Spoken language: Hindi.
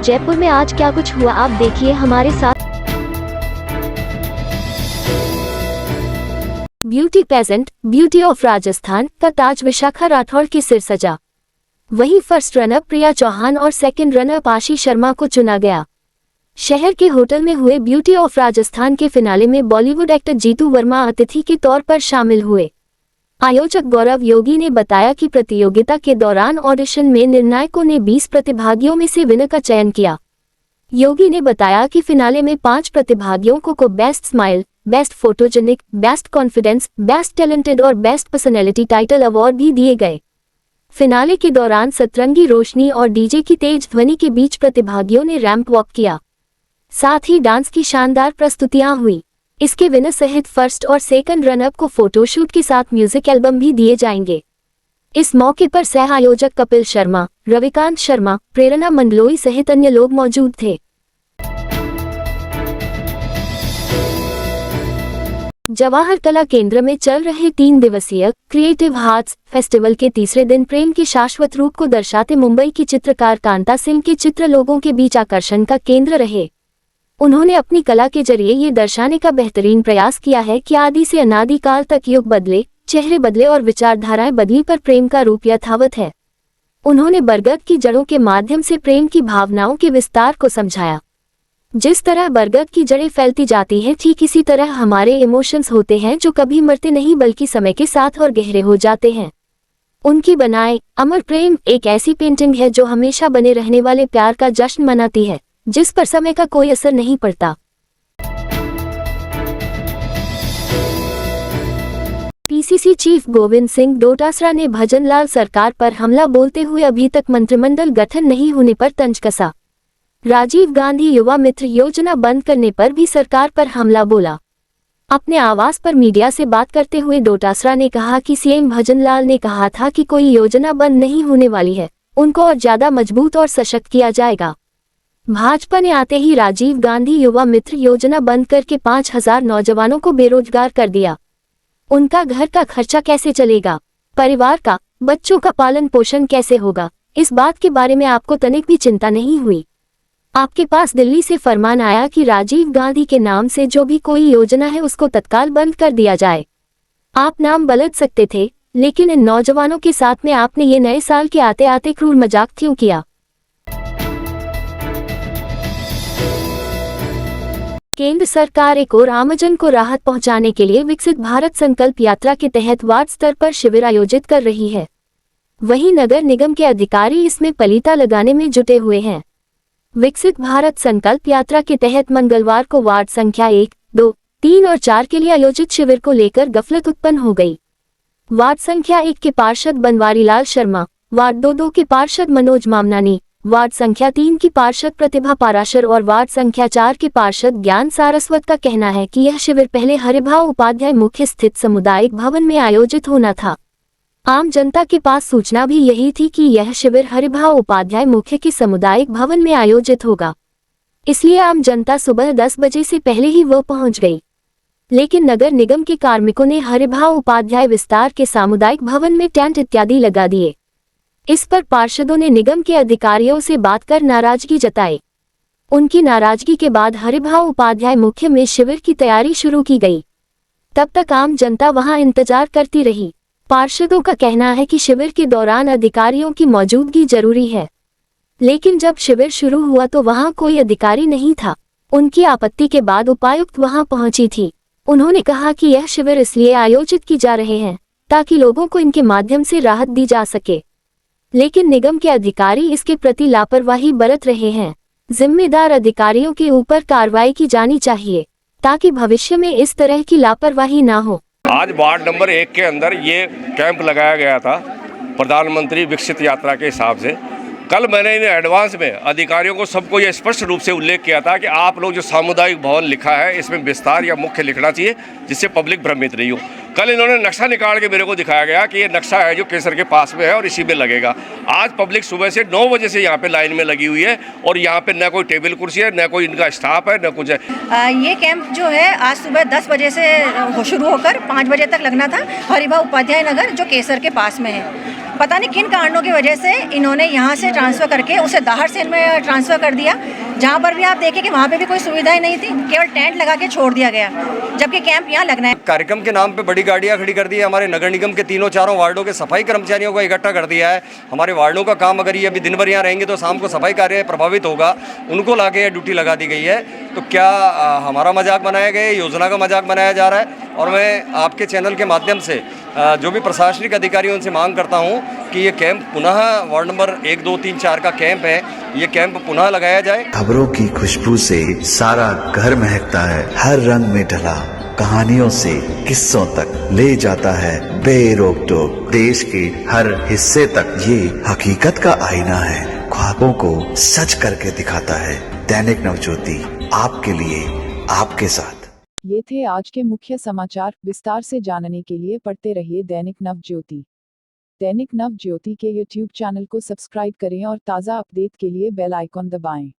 जयपुर में आज क्या कुछ हुआ, आप देखिए हमारे साथ। Beauty pageant beauty of Rajasthan का ताज विशाखा राठौड़ के सिर सजा। वहीं फर्स्ट रनअप प्रिया चौहान और सेकंड रनअप आशीष शर्मा को चुना गया। शहर के होटल में हुए ब्यूटी ऑफ राजस्थान के फिनाले में बॉलीवुड एक्टर जीतू वर्मा अतिथि के तौर पर शामिल हुए। आयोजक गौरव योगी ने बताया कि प्रतियोगिता के दौरान ऑडिशन में निर्णायकों ने 20 प्रतिभागियों में से विनर का चयन किया। योगी ने बताया कि फिनाले में 5 प्रतिभागियों को best smile, best photogenic, best confidence, best talented और बेस्ट पर्सनैलिटी टाइटल अवार्ड भी दिए गए। फिनाले के दौरान सतरंगी रोशनी और डीजे की तेज ध्वनि के बीच प्रतिभागियों ने रैंप वॉक किया। साथ ही डांस की शानदार प्रस्तुतियां हुई। इसके विनर सहित फर्स्ट और सेकंड रनअप को फोटोशूट के साथ म्यूजिक एल्बम भी दिए जाएंगे। इस मौके पर सह आयोजक कपिल शर्मा, रविकांत शर्मा, प्रेरणा मंडलोई सहित अन्य लोग मौजूद थे। जवाहर कला केंद्र में चल रहे 3 दिवसीय क्रिएटिव आर्ट्स फेस्टिवल के तीसरे दिन प्रेम के शाश्वत रूप को दर्शाते मुंबई की चित्रकार कांता सिंह के चित्र लोगों के बीच आकर्षण का केंद्र रहे। उन्होंने अपनी कला के जरिए ये दर्शाने का बेहतरीन प्रयास किया है कि आदि से अनादि काल तक युग बदले, चेहरे बदले और विचारधाराएं बदली पर प्रेम का रूप यथावत है। उन्होंने बरगद की जड़ों के माध्यम से प्रेम की भावनाओं के विस्तार को समझाया। जिस तरह बरगद की जड़ें फैलती जाती हैं, ठीक इसी तरह हमारे इमोशंस होते हैं जो कभी मरते नहीं बल्कि समय के साथ और गहरे हो जाते हैं। उनकी बनाए अमर प्रेम एक ऐसी पेंटिंग है जो हमेशा बने रहने वाले प्यार का जश्न मनाती है, जिस पर समय का कोई असर नहीं पड़ता। पीसीसी चीफ गोविंद सिंह डोटासरा ने भजनलाल सरकार पर हमला बोलते हुए अभी तक मंत्रिमंडल गठन नहीं होने पर तंज कसा। राजीव गांधी युवा मित्र योजना बंद करने पर भी सरकार पर हमला बोला। अपने आवास पर मीडिया से बात करते हुए डोटासरा ने कहा कि सीएम भजनलाल ने कहा था कि कोई योजना बंद नहीं होने वाली है, उनको और ज्यादा मजबूत और सशक्त किया जाएगा। भाजपा ने आते ही राजीव गांधी युवा मित्र योजना बंद करके 5000 नौजवानों को बेरोजगार कर दिया। उनका घर का खर्चा कैसे चलेगा, परिवार का, बच्चों का पालन पोषण कैसे होगा, इस बात के बारे में आपको तनिक भी चिंता नहीं हुई। आपके पास दिल्ली से फरमान आया कि राजीव गांधी के नाम से जो भी कोई योजना है उसको तत्काल बंद कर दिया जाए। आप नाम बदल सकते थे, लेकिन इन नौजवानों के साथ में आपने ये नए साल के आते आते क्रूर मजाक क्यों किया। केंद्र सरकार एक और आमजन को राहत पहुंचाने के लिए विकसित भारत संकल्प यात्रा के तहत वार्ड स्तर पर शिविर आयोजित कर रही है। वहीं नगर निगम के अधिकारी इसमें पलीता लगाने में जुटे हुए हैं। विकसित भारत संकल्प यात्रा के तहत मंगलवार को वार्ड संख्या 1, 2, 3 और 4 के लिए आयोजित शिविर को लेकर गफलत उत्पन्न हो गई। वार्ड संख्या 1 के पार्षद बनवारी लाल शर्मा, वार्ड 2 के पार्षद मनोज मामनानी, वार्ड संख्या 3 की पार्षद प्रतिभा पाराशर और वार्ड संख्या 4 के पार्षद ज्ञान सारस्वत का कहना है कि यह शिविर पहले हरिभाव उपाध्याय मुख्य स्थित सामुदायिक भवन में आयोजित होना था। आम जनता के पास सूचना भी यही थी कि यह शिविर हरिभाव उपाध्याय मुख्य के सामुदायिक भवन में आयोजित होगा, इसलिए आम जनता सुबह 10 बजे से पहले ही वह पहुंच गई। लेकिन नगर निगम के कार्मिकों ने हरिभाव उपाध्याय विस्तार के सामुदायिक भवन में टेंट इत्यादि लगा दिए। इस पर पार्षदों ने निगम के अधिकारियों से बात कर नाराजगी जताई। उनकी नाराजगी के बाद हरिभाव उपाध्याय मुख्य में शिविर की तैयारी शुरू की गई। तब तक आम जनता वहां इंतजार करती रही। पार्षदों का कहना है कि शिविर के दौरान अधिकारियों की मौजूदगी जरूरी है, लेकिन जब शिविर शुरू हुआ तो वहां कोई अधिकारी नहीं था। उनकी आपत्ति के बाद उपायुक्त वहां पहुंची थी। उन्होंने कहा कि यह शिविर इसलिए आयोजित की जा रहे हैं ताकि लोगों को इनके माध्यम से राहत दी जा सके, लेकिन निगम के अधिकारी इसके प्रति लापरवाही बरत रहे हैं। जिम्मेदार अधिकारियों के ऊपर कार्रवाई की जानी चाहिए ताकि भविष्य में इस तरह की लापरवाही ना हो। आज वार्ड नंबर 1 के अंदर ये कैंप लगाया गया था प्रधानमंत्री विकसित यात्रा के हिसाब से। कल मैंने इन्हें एडवांस में अधिकारियों को सबको ये स्पष्ट रूप से उल्लेख किया था कि आप लोग जो सामुदायिक भवन लिखा है इसमें विस्तार या मुख्य लिखना चाहिए, जिससे पब्लिक भ्रमित नहीं हो। कल इन्होंने नक्शा निकाल के मेरे को दिखाया गया कि ये नक्शा है जो केसर के पास में है और इसी में लगेगा। आज पब्लिक सुबह से 9 बजे से यहाँ पे लाइन में लगी हुई है और यहाँ पे न कोई टेबल कुर्सी है, न कोई इनका स्टाफ है, न कुछ है। ये कैंप जो है आज सुबह 10 बजे से शुरू होकर 5 बजे तक लगना था हरिभाव उपाध्याय नगर जो केसर के पास में है। पता नहीं किन कारणों की वजह से इन्होंने यहाँ से ट्रांसफ़र करके उसे दाहर सेन में ट्रांसफ़र कर दिया, जहाँ पर भी आप देखें कि वहाँ पे भी कोई सुविधाएं नहीं थी, केवल टेंट लगा के छोड़ दिया गया, जबकि कैंप यहाँ लगना है। कार्यक्रम के नाम पे बड़ी गाड़ियाँ खड़ी कर दी है। हमारे नगर निगम के तीनों चारों वार्डों के सफाई कर्मचारियों को इकट्ठा कर दिया है। हमारे वार्डों का काम अगर ये अभी दिन भर यहाँ रहेंगे तो शाम को सफाई कार्य प्रभावित होगा, उनको ला के ड्यूटी लगा दी गई है। तो क्या हमारा मजाक बनाया गया है, योजना का मजाक बनाया जा रहा है? और मैं आपके चैनल के माध्यम से जो भी प्रशासनिक अधिकारी उनसे मांग करता हूं कि ये कैंप पुनः वार्ड नंबर 1, 2, 3, 4 का कैंप है, ये कैंप पुनः लगाया जाए। खबरों की खुशबू से सारा घर महकता है, हर रंग में ढला कहानियों से किस्सों तक ले जाता है बेरोक टोक देश के हर हिस्से तक। ये हकीकत का आईना है, ख्वाबों को सच करके दिखाता है। दैनिक नवज्योति, आपके लिए, आपके साथ। ये थे आज के मुख्य समाचार। विस्तार से जानने के लिए पढ़ते रहिए दैनिक नवज्योति। दैनिक नवज्योति के YouTube चैनल को सब्सक्राइब करें और ताज़ा अपडेट के लिए बेल आइकॉन दबाएं।